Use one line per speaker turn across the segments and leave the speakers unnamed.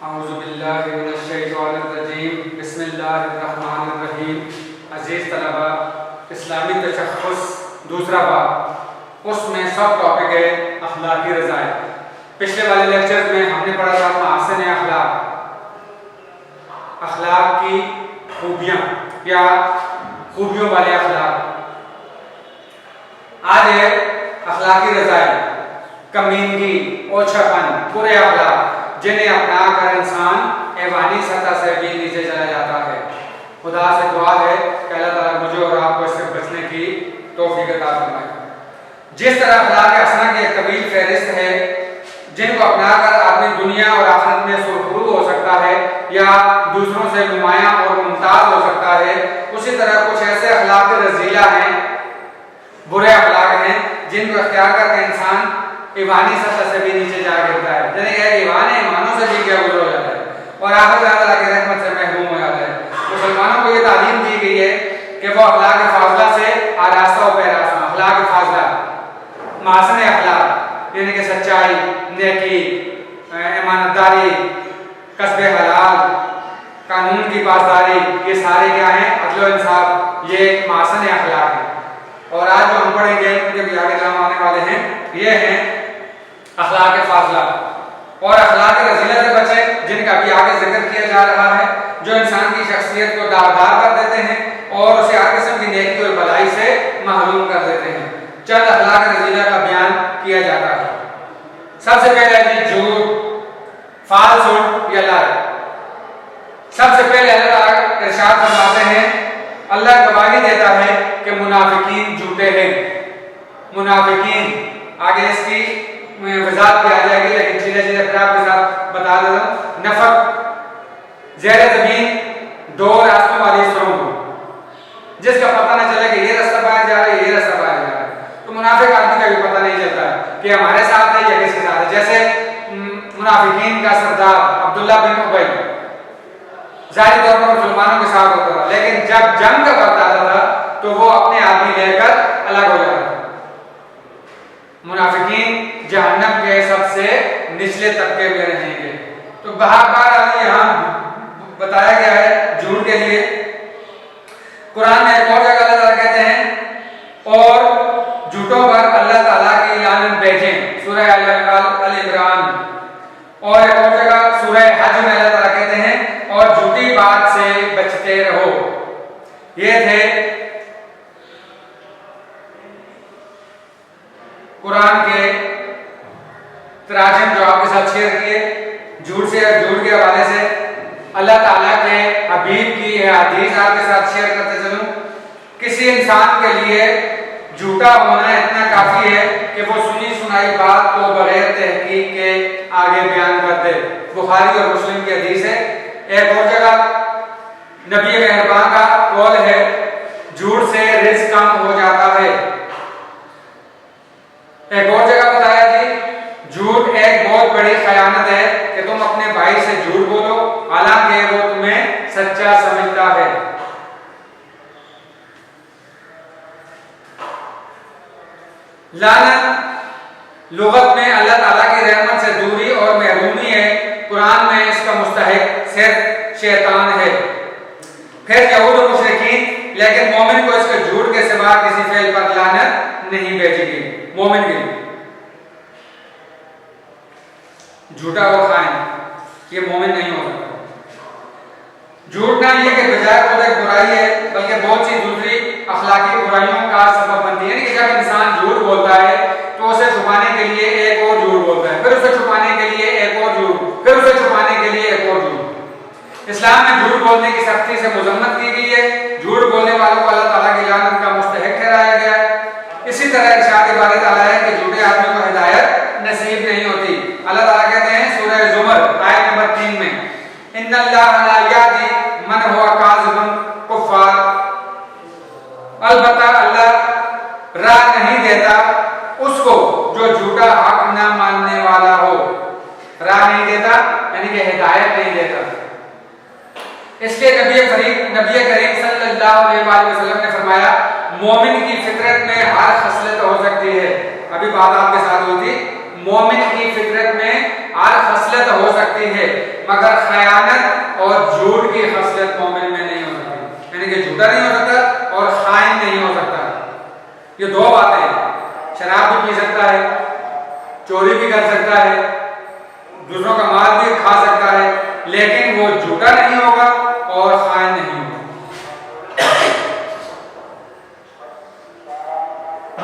اعوذ باللہ من الشیطان الرجیم بسم اللہ الرحمن الرحیم. عزیز طلبہ، اسلامی تشخص دوسرا باب، اس میں سب ٹاپک ہے اخلاقی رضائع. پچھلے والے لیکچر میں ہم نے پڑھا تھا محاسن اخلاق، اخلاق کی خوبیاں یا خوبیوں والے اخلاق. آج ہے اخلاقی رضائع، کمینگی، اوچھاپن، برے اخلاق جنہیں اپنا کر انسان حیوانی سطح سے بھی نیچے چلا جاتا ہے. خدا سے دعا ہے کہ اللہ تعالیٰ مجھے اور آپ کو اس سے بچنے کی توفیق عطا فرمائے. جس طرح اخلاق حسنہ کی ایک طویل فہرست ہے جن کو اپنا کر آدمی دنیا اور آخرت میں سرخرو ہو سکتا ہے یا دوسروں سے نمایاں اور ممتاز ہو سکتا ہے، اسی طرح کچھ ایسے اخلاق رذیلہ ہیں، برے اخلاق ہیں جن کو اختیار کر کے انسان ایوانی سطح سے بھی نیچے جا گرتا ہے. یعنی کہ ایوان ایمانوں سے بھی کیا گزر ہو جاتا ہے اور آخر تعالیٰ کی رحمت سے محروم ہو جاتا ہے. مسلمانوں کو یہ تعلیم دی گئی ہے کہ وہ اخلاق فاضلہ سے آراستہ و پیراستہ، اخلاق فاضلہ، محاسن اخلاق یعنی کہ سچائی، نیکی، امانت داری، کسب حلال، قانون کی پاسداری، یہ سارے کیا ہیں؟ عدل و انصاف، یہ محاسن اخلاق ہیں. اور آج جو ہم پڑھیں گے ان کے بھی آگے نام آنے والے ہیں، یہ ہیں اخلاق فاضلہ. اور اخلاق رذیلہ سے بچیں جن کا بھی آگے ذکر کیا جا رہا ہے، جو انسان کی شخصیت کو داغدار کر دیتے ہیں اور اسے ہر قسم کی نیکی اور بھلائی سے محروم کر دیتے ہیں. چند اخلاق رذیلہ کا بیان کیا جاتا ہے. سب سے پہلے ہے جھوٹ، فالسوٹ یا لائے. سب سے پہلے اللہ تعالیٰ ارشاد فرماتے ہیں، اللہ گواہی دیتا ہے کہ منافقین جھوٹے ہیں. منافقین، آگے اس کی وضاحت بھی آ جائے گی لیکن چیزیں پھر آپ کے ساتھ بتا دیتا ہوں. نفق، زیر زمین دو راستوں والی سرنگ جس کا پتہ نہ چلے کہ یہ راستہ باہر جا رہا ہے، یہ راستہ باہر جا رہا ہے. تو منافق آدمی کا بھی پتہ نہیں چلتا کہ ہمارے ساتھ ہے یا کس کے ساتھ ہے. جیسے منافقین کا سردار عبداللہ بن ابی ظاہری طور پر مسلمانوں کے ساتھ ہوتا تھا، لیکن جب جنگ کا وقت آتا تھا تو وہ اپنے آدمی لے کر الگ ہو جاتا تھا. منافقین جہنم کے سب سے نچلے طبقے میں رہیں گے. تو بار بار یہاں بتایا گیا ہے جھوٹ کے لیے. قرآن میں ایک اور جگہ اللہ تعالیٰ کہتے ہیں اور جھوٹوں پر اللہ تعالیٰ کی لعنت بھیجیں، سورہ آل عمران. اور ایک اور جگہ سورہ حج میں اللہ تعالیٰ کہتے ہیں اور جھوٹی بات سے بچتے رہو. یہ تھے قرآن کے تراجم جو آپ کے ساتھ شیئر کیے. جھوٹ کے حوالے سے اللہ تعالیٰ کے حبیب کی حدیث آپ کے ساتھ شیئر کرتے چلوں. کسی انسان کے لیے جھوٹا ہونا اتنا کافی ہے کہ وہ سنی سنائی بات کو بغیر تحقیق کے آگے بیان کر دے. بخاری اور مسلم کی حدیث ہے. ایک اور جگہ نبی مہربان کا قول ہے، جھوٹ سے رزق کم ہو جاتا ہے. ایک اور جگہ بتایا جی جھوٹ ایک بہت بڑی خیانت ہے کہ تم اپنے بھائی سے جھوٹ بولو حالانکہ وہ تمہیں سچا سمجھتا ہے. لعنت لغت میں اللہ تعالیٰ کی رحمت سے دوری اور محرومی ہے. قرآن میں اس کا مستحق صرف شیطان ہے، پھر یہود و مشرکین. لیکن مومن کو اس کے جھوٹ کے سوا کسی فعل پر لعنت نہیں بھیجے گی. مومن کے جھوٹا اور خائن یہ مومن نہیں ہو سکتا. جھوٹ نہ یہ کہ بجائے خود ایک برائی ہے بلکہ بہت سی دوسری اخلاقی برائیوں کا سبب بنتی ہے. یعنی کہ جب انسان جھوٹ بولتا ہے تو اسے چھپانے کے لیے ایک اور جھوٹ بولتا ہے، پھر اسے چھپانے کے لیے ایک اور جھوٹ، پھر اسے چھپانے کے لیے ایک اور جھوٹ. اسلام میں جھوٹ بولنے کی سختی سے مذمت کی گئی ہے. جھوٹ بولنے والوں کو اللہ تعالیٰ کی لعنت کا مستحق ٹھہرایا گیا ہے. اسی طرح ارشاد باری تعالیٰ ہے کہ جھوٹے آدمی کو ہدایت نصیب نہیں ہوتی. اللہ تعالیٰ کہتے ہیں سورہ زمر آیت نمبر 3 میں، ان اللہ لا یہدی من ہوا کاذب کفار. البتہ اللہ راہ نہیں دیتا اس کو جو جھوٹا حق نہ ماننے والا ہو. راہ نہیں دیتا یعنی کہ ہدایت نہیں دیتا. اس لیے نبی کریم صلی اللہ علیہ وآلہ وسلم نے فرمایا مومن کی فطرت میں ہر خصلت ہو سکتی ہے. ابھی بات آپ کے ساتھ ہوئی تھی، مومن کی فطرت میں ہر خصلت ہو سکتی ہے مگر خیانت اور جھوٹ کی خصلت مومن میں نہیں ہو سکتی، یعنی کہ جھوٹا نہیں ہو سکتا اور خائن نہیں ہو سکتا۔ یہ دو باتیں ہیں، شراب بھی پی سکتا ہے، چوری بھی کر سکتا ہے، دوسروں کا مال بھی کھا سکتا ہے، لیکن وہ جھوٹا نہیں ہوگا اور خائن نہیں ہوگا۔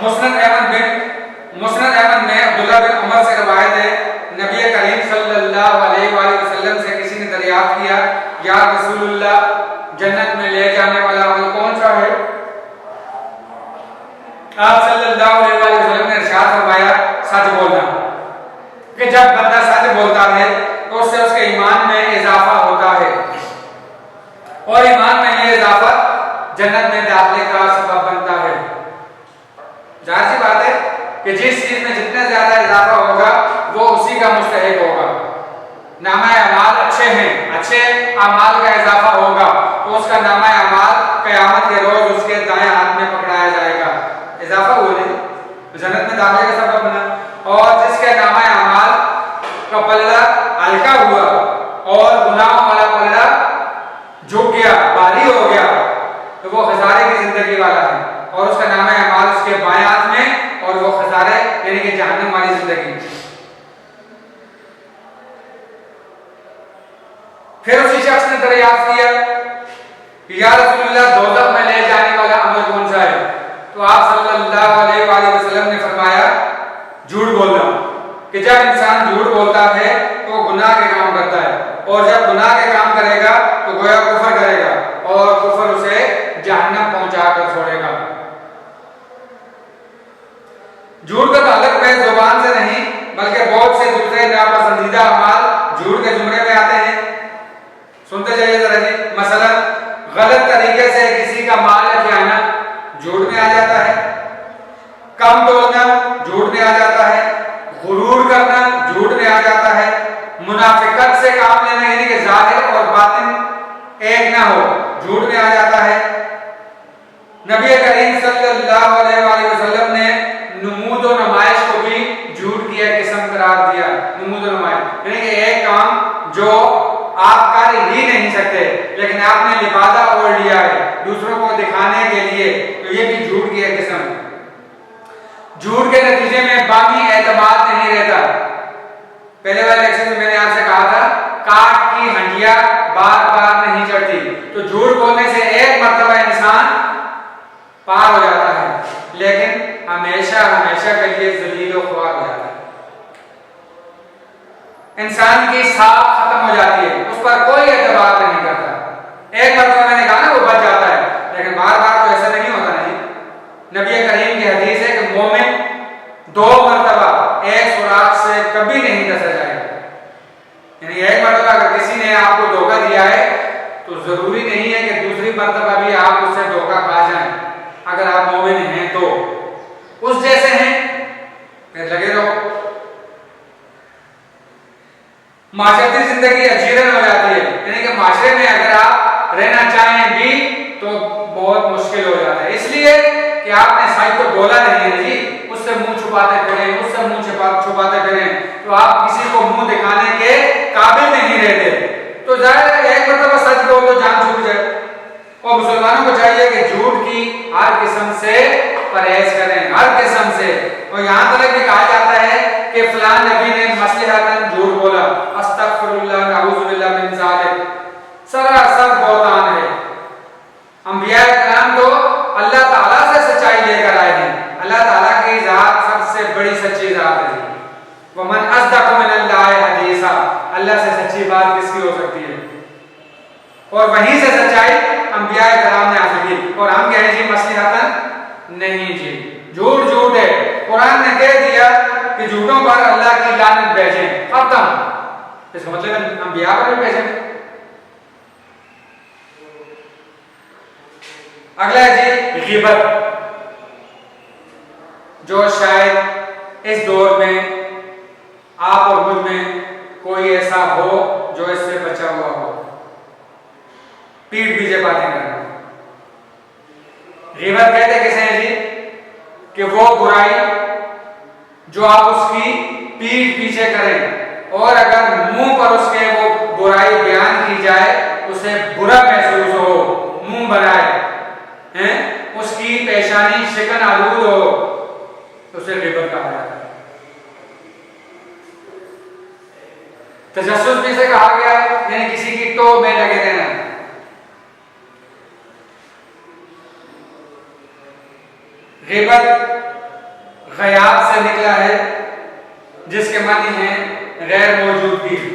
مسند احمد میں عبداللہ بن عمر سے روایت ہے، نبی کریم صلی اللہ علیہ وآلہ وسلم سے کسی نے دریافت کیا، یا رسول اللہ جنت میں لے جانے والا عمل کون سا ہے؟ آپ صلی اللہ علیہ وآلہ وسلم نے ارشاد فرمایا، سچ بولنا، کہ جب بندہ سچ بولتا ہے تو اس سے اس کے ایمان میں اضافہ ہوتا ہے، اور ایمان میں یہ اضافہ جنت میں داخلے کا سبب بنتا ہے۔ ظاہر سی بات ہے کہ جس چیز میں جتنا زیادہ اضافہ ہوگا وہ اسی کا مستحق ہوگا۔ نامہ اعمال اچھے ہیں، اچھے اعمال کا اضافہ ہوگا تو اس کا نامہ اعمال قیامت کے روز اس کے دائیں ہاتھ میں پکڑایا جائے گا، اضافہ ہوا نہیں، جنت میں داخلے کا سبب بنا۔ اور جس کے نامہ اعمال کا پلہ ہلکا ہوا اور گناہوں والا پلہ جھک گیا، بھاری ہو گیا، تو وہ خسارے کی زندگی والا ہے، اور اس کا نامہ اعمال اس کے بائیں ہاتھ میں، اور وہ خسارے یعنی کہ جہنم والی زندگی۔ پھر اسی شخص نے دریافت کیا، یا رسول اللہ دوزخ میں لے جانے والا عمل کون سا ہے؟ تو آپ صلی اللہ علیہ وآلہ وسلم نے فرمایا، جھوٹ بولنا، کہ جب انسان جھوٹ بولتا ہے تو وہ گناہ کے کام کرتا ہے، اور جب گناہ کے کام کرے گا تو گویا کفر کرے گا، اور کفر اسے جہنم پہنچا کر چھوڑے گا۔ جھوٹ کا تعلق میں زبان سے نہیں بلکہ بہت سے دوسرے ناپسندیدہ اعمال جھوٹ کے زمرے میں آتے ہیں۔ سنتے جائیے ذرا جی، مثلا غلط طریقے سے کسی کا مال کھیانا جھوٹ میں آ جاتا ہے، کم تولنا جھوٹ میں آ جاتا ہے، غرور کرنا جھوٹ میں آ جاتا ہے، منافقت سے کام لینا یعنی کہ ظاہر اور باطن ایک نہ ہو جھوٹ میں آ جاتا ہے۔ نبی کریم صلی اللہ علیہ وآلہ وسلم نے نمود و نمائش کو بھی جھوٹ کی ایک قسم قرار دیا۔ نمود و نمائش یعنی کہ ایک کام جو آپ کر ہی نہیں سکتے لیکن آپ نے لبادہ اوڑھ لیا ہے دوسروں کو دکھانے کے لیے، تو یہ بھی جھوٹ کی ایک قسم۔ جھوٹ کے نتیجے میں باقی اعتماد نہیں رہتا۔ پہلے والے لیکچر میں نے آپ سے کہا تھا کاٹ کی ہنڈیا بار بار نہیں چڑھتی، تو جھوٹ بولنے سے ایک مرتبہ انسان پار ہو جاتا ہے لیکن ہمیشہ ہمیشہ کے لیے ذلیل و خوار ہو جاتا ہے۔ انسان کی ساکھ ختم ہو جاتی ہے، اس پر کوئی اعتبار نہیں کرتا۔ ایک مرتبہ میں نے کہا نا وہ بچ جاتا ہے، لیکن بار بار تو ایسا نہیں ہوتا نا جی۔ نبی کریم کی حدیث ہے کہ مومن 2 مرتبہ ایک سوراخ سے کبھی نہیں ڈسا جائے گا، یعنی ایک مرتبہ اگر کسی نے آپ کو دھوکہ دیا ہے تو ضروری نہیں ہے کہ دوسری مرتبہ بھی آپ اس سے دھوکہ کھا جائیں۔ اگر آپ مومن ہیں تو اس جیسے ہیں پھر لگے رہو۔ معاشرتی زندگی اجیرن ہو جاتی ہے، یعنی کہ معاشرے میں اگر آپ رہنا چاہیں بھی تو بہت مشکل ہو جاتا ہے، اس لیے کہ آپ نے سچ تو بولا نہیں ہے جی، اس سے منہ چھپاتے پھریں، اس سے منہ چھپاتے پھریں، تو آپ کسی کو منہ دکھانے کے قابل نہیں رہتے۔ تو ظاہر ہے ایک مرتبہ سچ بول تو جان چھوٹ جائے، اور مسلمانوں کو چاہیے کہ جھوٹ کی ہر قسم سے پرہیز کریں، ہر قسم سے۔ اور یہاں تک بھی کہا جاتا ہے کہ فلاں نبی نے مصلحتاً جھوٹ بولا، استغفر اللہ نعوذ باللہ من ذالک، سراسر بہتان ہے۔ انبیاء کرام تو اللہ تعالیٰ سے سچائی لے کر آئے ہیں، اللہ تعالیٰ کی ذات سب سے بڑی سچی ذات ہے۔ ومن اصدق من اللہ حدیثا، اللہ سے سچی بات کس کی ہو سکتی ہے؟ اور وہیں سے سچائی انبیاء کرام نے حاصل کی، اور ہم کہیں جی مصلحتاً نہیں جی، جھوٹ جھوٹ ہے۔ قرآن نے کہہ دیا کہ جھوٹوں پر اللہ کی لعنت بھیجیں، ختم۔ اس کا مطلب ہے انبیاء پر بھی بھیجیں۔ اگلا ہے جی غیبت، جو شاید اس دور میں آپ اور مجھ میں کوئی ایسا ہو جو اس سے بچا ہوا ہو، پیٹھ پیچھے باتیں کرنا۔ غیبت کہتے کسے ہیں جی؟ کہ وہ برائی جو آپ اس کی پیٹھ پیچھے کریں، اور اگر منہ پر اس کے وہ برائی بیان کی جائے اسے برا محسوس ہو، منہ بنائے، اس کی پیشانی شکن آلود ہو، تو اسے غیبت کہا جاتا ہے۔ تجسس بھی سے کہا گیا یعنی کسی کی ٹو میں لگے رہنا۔ غیبت غیاب سے نکلا ہے جس کے معنی ہے غیر موجودگی۔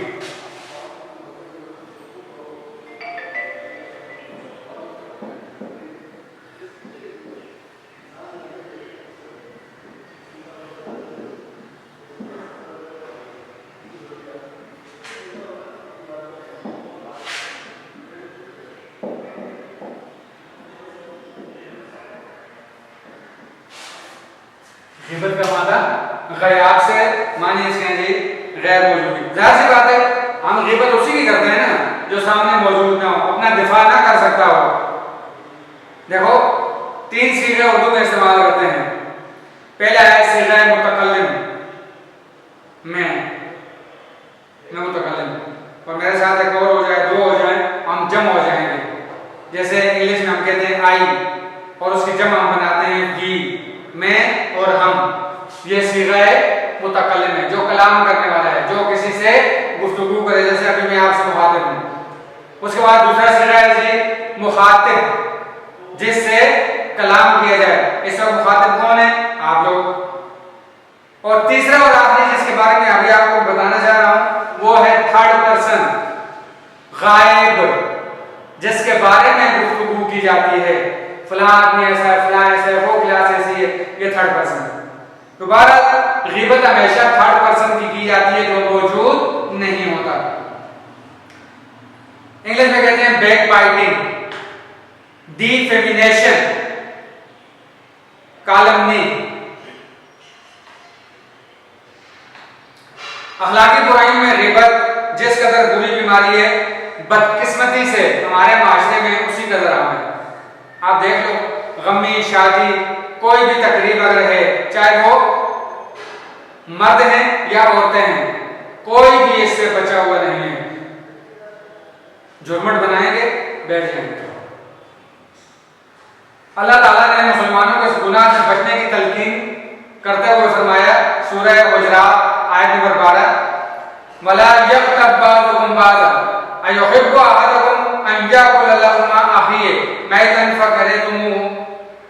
غیبت کا معنی غیاب سے معنی اس کے جی غیر موجودگی۔ ظاہر سی بات ہے ہم غیبت اسی کی کرتے ہیں نا جو سامنے موجود نہ ہو، اپنا دفاع نہ کر سکتا ہو۔ دیکھو 3 صیغے اردو میں استعمال کرتے ہیں۔ پہلا ہے صیغہ متکلم، میں متکلم، اور میرے ساتھ ایک اور ہو جائے، 2 ہو جائیں، ہم جمع ہو جائیں گے۔ جیسے انگلش میں ہم کہتے ہیں آئی اور اس کی جمع ہم بناتے ہیں وی، میں اور ہم۔ یہ صیغہ متکلم ہے جو کلام کرنے والا ہے، جو کسی سے گفتگو کرے، جیسے ابھی میں آپ سے مخاطب ہوں۔ اس کے بعد دوسرا صیغہ ہے جی مخاطب، جس سے کلام کیا جائے۔ اس وقت مخاطب کون ہے؟ آپ لوگ۔ اور تیسرا اور آخری جس کے بارے میں ابھی آپ کو بتانا چاہ رہا ہوں وہ ہے تھرڈ پرسن، غائب، جس کے بارے میں گفتگو کی جاتی ہے، فلاں آدمی ایسا ہے، فلاں ایسا ہے، وہ کلاس ایسی ہے، یہ تھرڈ پرسن ہے۔ دوبارہ غیبت ہمیشہ تھرڈ پرسن کی جاتی ہے جو موجود نہیں ہوتا۔ انگلش میں کہتے ہیں بیک بائٹنگ، ڈیفیمیشن، کالمنی۔ اخلاقی برائیوں میں غیبت جس قدر بری بیماری ہے، بدقسمتی سے ہمارے معاشرے میں اسی قدر عام ہے۔ آپ دیکھ لو غمی شادی کوئی بھی تقریب اگر ہے، چاہے وہ مرد ہیں یا عورتیں ہیں، کوئی بھی اس سے بچا ہوا نہیں ہے۔ جھرمٹ بنائیں گے، بیٹھ جائیں گے۔ اللہ تعالیٰ نے مسلمانوں کو اس گناہ سے بچنے کی تلقین کرتے ہوئے فرمایا سورہ حجرات آیت نمبر 12، وَلَا يَغْتَبْ بَعْضُكُمْ بَعْضًا أَيُحِبُّ أَحَدُكُمْ أَنْ يَأْكُلَ لَحْمَ أَخِيهِ مَيْتًا فَكَرِهْتُمُوهُ،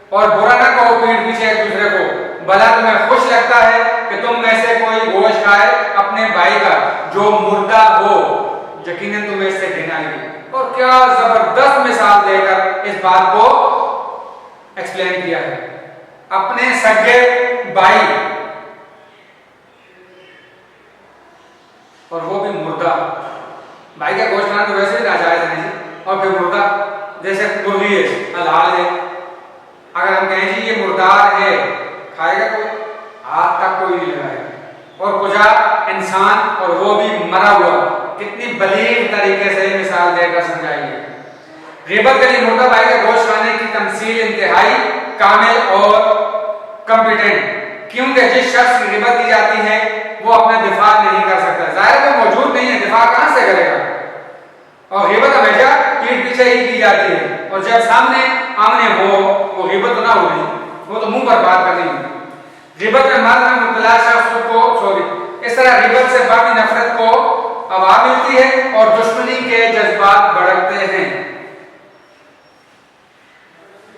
اور برا نہ کہو پیٹھ پیچھے ایک دوسرے کو، بھلا تمہیں خوش لگتا ہے کہ تم میں سے کوئی گوشت کھائے اپنے بھائی کا جو مردہ ہو، یقیناً تمہیں اس سے گھن آئے گی۔ اور کیا زبردست مثال دے کر اس بات کو ایکسپلین کیا ہے۔ اپنے سگے بھائی اور وہ بھی مردہ، بھائی کا گوشت کھانا تو ویسے بھی ناجائز ہے جی، اور پھر مردہ جیسے مرغی ہے، حلال ہے۔ اگر ہم کہیں جی یہ مردار ہے، کھائے گا کوئی؟ ہاتھ تک کوئی نہیں لگائے گا۔ اور کجا انسان اور وہ بھی مرا ہوا، کتنی بلیغ طریقے سے مثال دے کر سمجھائی ہے۔ غیبت کے لیے مردہ بھائی کا گوشت کھانے کی تمثیل انتہائی کامل اور کمپیٹنٹ، کیونکہ جس شخص کی غیبت کی جاتی ہے وہ اپنا دفاع نہیں کر سکتا، ظاہر ہے موجود نہیں ہے، دفاع کہاں سے کرے گا؟ اور غیبت ہمیشہ پیٹھ پیچھے ہی کی جاتی ہے، اور جب سامنے آمنے ہو وہ غیبت تو نہ ہوگی، وہ تو منہ پر بات کرنی ہے۔ غیبت میں مرض میں مبتلا شخص کو اس طرح غیبت سے باقی نفرت کو ہوا ملتی ہے اور دشمنی کے جذبات بڑھتے ہیں۔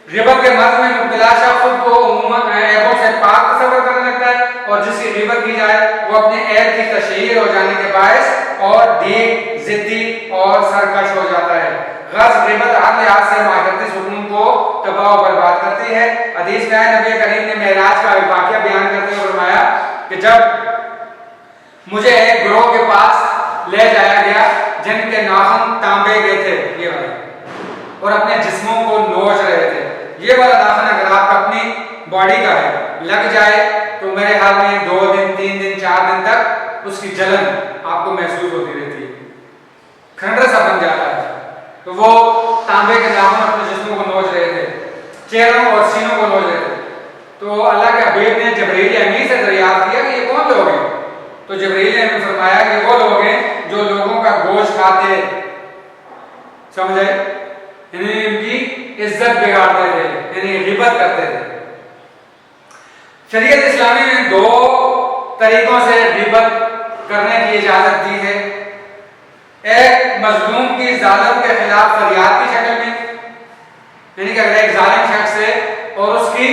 غیبت کے مرض میں مبتلا شخص کو عموماً عیبوں سے پاک تصور کرنے لگتا ہے، اور جس کی غیبت کی جائے وہ اپنے عیب کی تشہیر ہو جانے کے باعث اور ڈھیک، ضدی اور سرکش ہو جاتا ہے۔ غرض غیبت ہر لحاظ سے معاشرتی سکون کو تباہ و برباد کرتی ہے۔ حدیث میں آیا نبی کریم نے معراج کا واقعہ بیان کرتے ہوئے فرمایا کہ جب مجھے ایک گروہ کے پاس لے جایا گیا جن کے ناخن تانبے گئے تھے، یہ والے، اور اپنے جسموں کو نوچ رہے تھے۔ یہ والا ناخن اگر آپ اپنی باڈی کا ہے لگ جائے تو میرے حال میں 2 دن 3 دن 4 دن تک اس کی جلن آپ کو محسوس ہوتی رہتی ہے، کھنڈر سا بن جاتا ہے۔ تو وہ تانبے کے ناخن اپنے جسموں کو نوچ رہے تھے، چہروں اور سینوں کو نوچ رہے تھے۔ تو اللہ کے حبیب نے جبرائیل امین سے دریافت کیا کہ یہ کون لوگ ہیں؟ تو جبرائیل نے فرمایا کہ وہ لوگ سمجھ آئے؟ یعنی ان کی عزت بگاڑتے تھے، یعنی غیبت کرتے تھے۔ شریعت اسلامی نے دو طریقوں سے غیبت کرنے کی اجازت دی ہے، ایک مظلوم کی ظالم کے خلاف فریاد کی شکل میں، یعنی کہ اگر ایک ظالم شخص ہے اور اس کی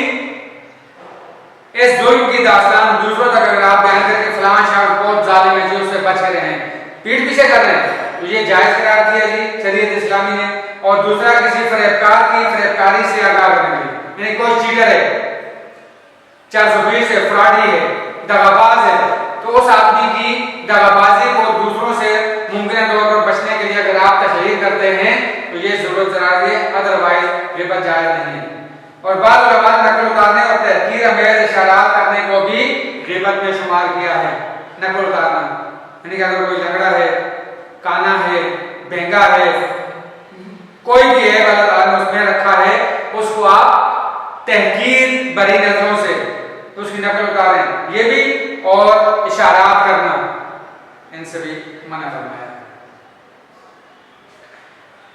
اس ظلم کی داستان دوسروں تک اگر آپ بیان کر کے فلاں شخص بہت ظالم ہے جی اس سے بچ کے رہیں، پیٹھ پیچھے کر رہے ہیں، تو یہ جائز قرار دیا جی شریعت اسلامی نے۔ اور دوسرا کسی فریبکار کی فریبکاری سے آگاہ کرنے کی، یعنی کوئی چیٹر ہے، 420 ہے، فراڈی ہے، دغاباز ہے، تو اس آدمی کی دغابازی کو دوسروں سے ممکنہ طور پر بچنے کے لیے اگر آپ تشہیر کرتے ہیں تو یہ ضرورت ضرار ہے، ادروائز غیبت جائز نہیں ہے۔ اور بعض علماء نے نقل اتارنے اور تحقیر امیز اشارات کرنے کو بھی غیبت میں شمار کیا ہے۔ نقل اتارنا یعنی کہ اگر کوئی جھگڑا ہے، کانا ہے، بہنگا ہے، کوئی بھی ہے اللہ تعالیٰ نے اس میں رکھا ہے، اس کو آپ تحقیر بری نظروں سے اس کی نقل اتاریں، یہ بھی، اور اشارات کرنا، ان سے بھی منع فرمایا۔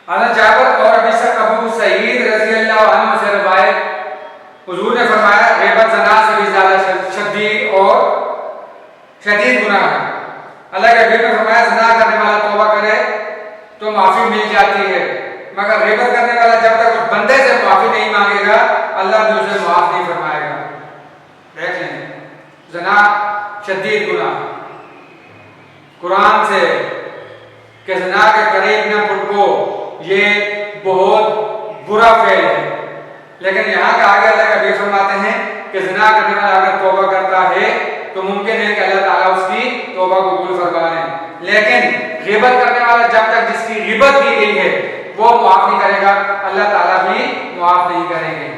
حضرت جابر اور ابی ابو سعید رضی اللہ عنہ سے روایت، حضور نے فرمایا غیبت زنا سے بھی زیادہ شدید اور شدید گناہ ہے۔ اللہ کے حبیب نے فرمایا زنا کرنے والا توبہ کرے تو معافی مل جاتی ہے، مگر غیبت کرنے والا جب تک اس بندے سے معافی نہیں مانگے گا اللہ بھی اسے معاف نہیں فرمائے گا۔ دیکھ لیں زنا شدید گناہ، قرآن سے کہ زنا کے قریب نہ پھٹکو، یہ بہت برا فعل ہے، لیکن یہاں کا آگے اللہ کا بھی فرماتے ہیں کہ زنا کرنے والا اگر توبہ کرتا ہے تو ممکن ہے کہ اللہ تعالیٰ اس کی توبہ قبول فرما لیں، لیکن غیبت کرنے والا جب تک جس کی غیبت کی گئی ہے وہ معاف نہیں کرے گا، اللہ تعالیٰ بھی معاف نہیں کریں گے۔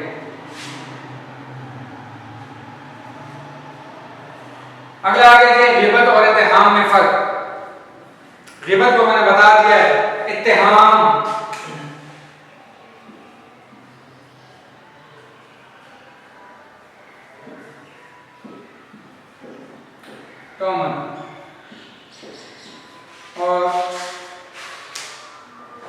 اگلا آگے ہے غیبت اور اتہام میں فرق۔ غیبت کو میں نے بتا دیا ہے، اتہام اور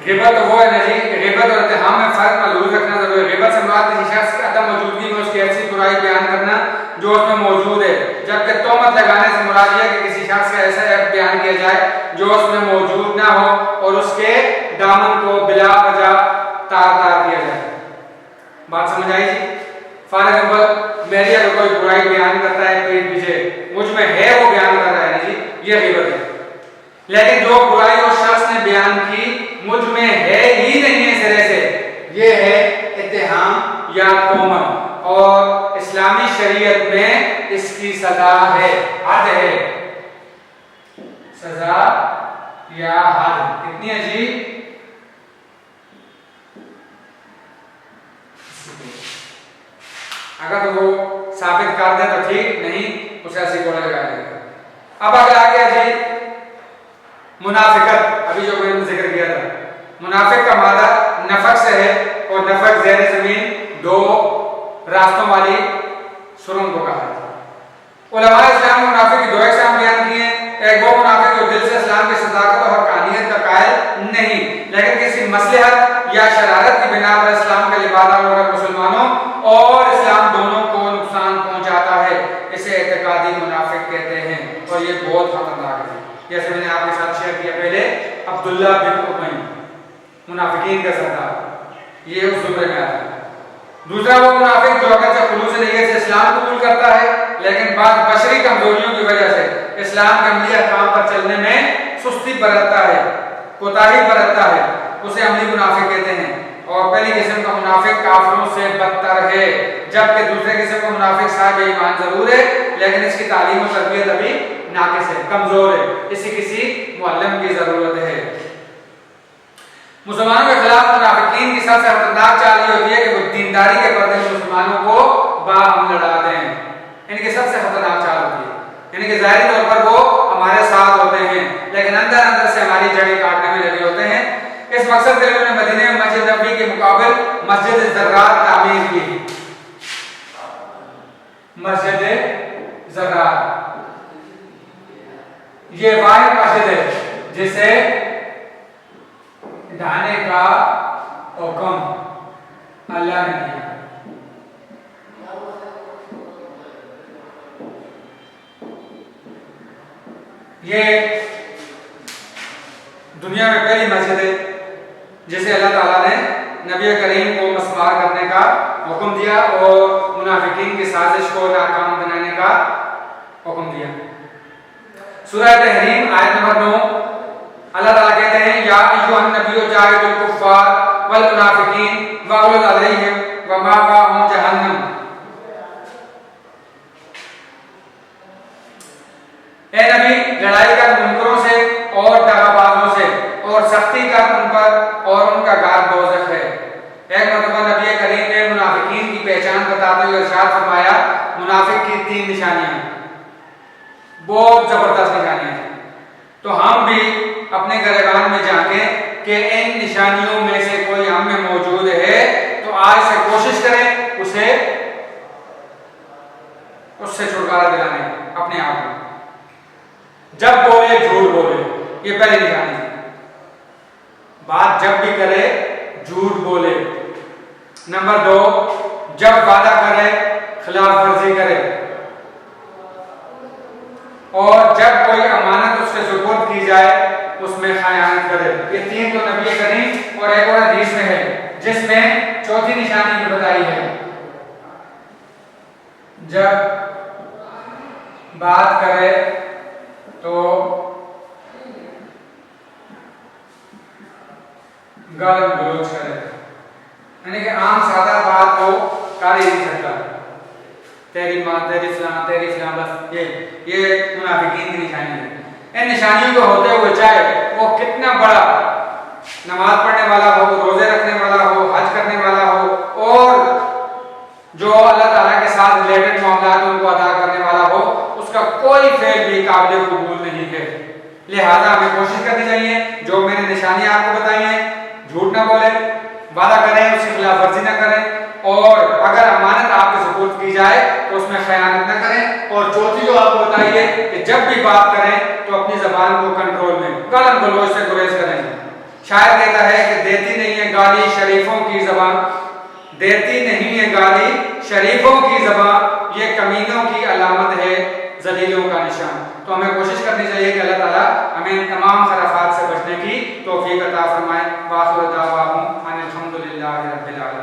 غیبت وہ ہے نا جی، غیبت اور اتہام میں فرق ملحوظ رکھنا ضروری ہے۔ غیبت سے مراد کسی شخص کی عدم موجودگی میں اس کی ایسی برائی بیان کرنا جو اس میں موجود ہے، جبکہ تہمت لگانے سے مراد یہ ہے کہ کسی شخص کا ایسا عیب بیان کیا جائے جو اس میں موجود نہ ہو اور اس کے دامن کو بلا وجہ تار کیا جائے۔ بات سمجھ آئی جی؟ فار ایگزامپل میری اگر کوئی برائی بیان کرتا ہے پیٹ پیچھے، مجھ میں ہے وہ بیان کر رہا ہے جی، یہ غیبت ہے، لیکن جو برائی اس شخص نے بیان کی مجھ میں ہے ہی نہیں ہے سرے سے، یہ ہے اتہام یا تہمت، اور اسلامی شریعت میں اس کی سزا ہے، حد ہے، سزا یا حد کتنی ہے جی؟ اگر تو وہ ثابت کر دے تو ٹھیک، نہیں اسے ایسی گولا لگا دے گا۔ اب اگر آ گیا جی منافقت، ابھی جو میں نے ذکر کیا تھا، منافق کا مادہ نفق سے ہے، اور نفق زیر زمین دو راستوں والی سرنگ کو کہا ہے۔ علماء اسلام نے منافق کی دو اقسام بیان کی ہیں، ایک وہ منافق جو دل سے اسلام کی صداقت اور حقانیت کا قائل نہیں، لیکن کسی مصلحت یا شرارت کی بنا پر اسلام کا لبادہ اور مسلمانوں اور اسلام دونوں کو نقصان پہنچاتا ہے، اسے اعتقادی منافق کہتے ہیں، اور یہ بہت خطرناک ہے۔ جیسے میں نے آپ کے ساتھ شیئر کیا پہلے، عبداللہ بن ابی منافقین کا سردار، یہ اس زمرے میں آتا ہے۔ دوسرا وہ منافق جو اگرچہ خلوص نیت سے اسلام قبول کرتا ہے لیکن بعض بشری کمزوریوں کی وجہ سے اسلام کے عملی احکام پر چلنے میں سستی برتتا ہے، کوتاہی برتتا ہے، اسے عملی منافق کہتے ہیں۔ اور پہلی قسم کا منافق کافروں سے بدتر ہے، جبکہ دوسرے قسم کا منافق صاحب ایمان ضرور ہے لیکن اس کی تعلیم و تربیت ابھی ناقص ہے، کمزور ہے، اسے کسی معلم کی ضرورت ہے۔ مسلمانوں کے خلاف منافقین کی سب سے خطرناک چال یہ ہوتی ہے کہ وہ دینداری کے پردے میں مسلمانوں کو باہم لڑا دیں، ان کی سب سے خطرناک چال ہوتی ہے، یعنی کہ ظاہری طور پر وہ ہمارے ساتھ ہوتے ہیں لیکن اندر اندر سے ہماری جڑیں کاٹنے میں لگے ہوتے ہیں۔ اس مقصد کے لیے انہوں نے مدینے میں مسجد نبوی کے مقابل مسجد زرار تعمیر کی۔ مسجد زرار یہ واحد مسجد ہے جسے ڈھانے کا حکم اللہ نے دیا. یہ دنیا میں پہلی مسجد ہے جسے اللہ تعالیٰ نے نبی کریم کو مسمار کرنے کا حکم دیا اور منافقین کی سازش کو ناکام بنانے کا حکم دیا. سورہ تحریم آیت نمبر 9 اللہ تعالیٰ کہتے ہیں یا ایھا النبی جاہد الکفار والمنافقین واغلظ علیہم ومأواہم جہنم. اے نبی لڑائی کر منکروں سے اور دغابازوں سے اور سختی کر ان پر اور ان کا گھر دوزخ ہے. ایک مرتبہ نبی کریم نے منافقین کی پہچان بتاتے ہوئے ارشاد فرمایا منافق کی 3 نشانیاں ہیں, بہت زبردست نشانیاں ہیں. تو ہم بھی اپنے گریبان میں جھانکیں کہ ان نشانیوں میں سے کوئی ہم میں موجود ہے تو آج سے کوشش کریں اس سے چھٹکارا دلانے اپنے آپ کو. جب بولے جھوٹ بولے, یہ پہلی نشانی ہے. بات جب بھی کرے جھوٹ بولے. نمبر 2 جب وعدہ کرے خلاف ورزی کرے. اور جب کوئی امانت اس سے سپرد کی جائے اس میں خیانت کرے. یہ 3 تو نبی کریم اور ایک اور حدیث میں ہے جس میں چوتھی نشانی بھی بتائی ہے. جب بات کرے تو گالی گلوچ کرے, یعنی کہ عام سادہ بات کو کر ہی نہیں سکتا. تیری ماں تیری فلاں بس یہ منافقین کی نشانی ہے. ان نشانیوں کو ہوتے ہوئے چاہے وہ کتنا بڑا نماز پڑھنے والا ہو, روزے رکھنے والا ہو, حج کرنے والا ہو اور جو اللہ تعالیٰ کے ساتھ ریلیٹڈ معاملات ان کو ادا کرنے والا ہو, اس کا کوئی فعل بھی قابل قبول نہیں ہے. لہذا ہمیں کوشش کرنی چاہیے جو میں نے نشانیاں آپ کو بتائی ہیں, جھوٹ نہ بولے, وعدہ کریں اس کی خلاف ورزی نہ کریں, اور اگر امانت آپ کے سپرد کی جائے تو اس میں خیانت نہ کریں. اور چوتھی جو آپ کو بتائیے کہ جب بھی بات کریں تو اپنی زبان کو کنٹرول میں گالی گلوچ سے گریز کریں. شاعر کہتا ہے کہ دیتی نہیں ہے گالی شریفوں کی زبان, دیتی نہیں ہے گالی شریفوں کی زبان, یہ کمینوں کی علامت ہے ذلیلوں کا نشان. تو ہمیں کوشش کرنی چاہیے کہ اللہ تعالیٰ ہمیں ان تمام خرافات سے بچنے کی توفیق عطا فرمائے. وآخر دعواہم ان الحمد للہ رب العالمین.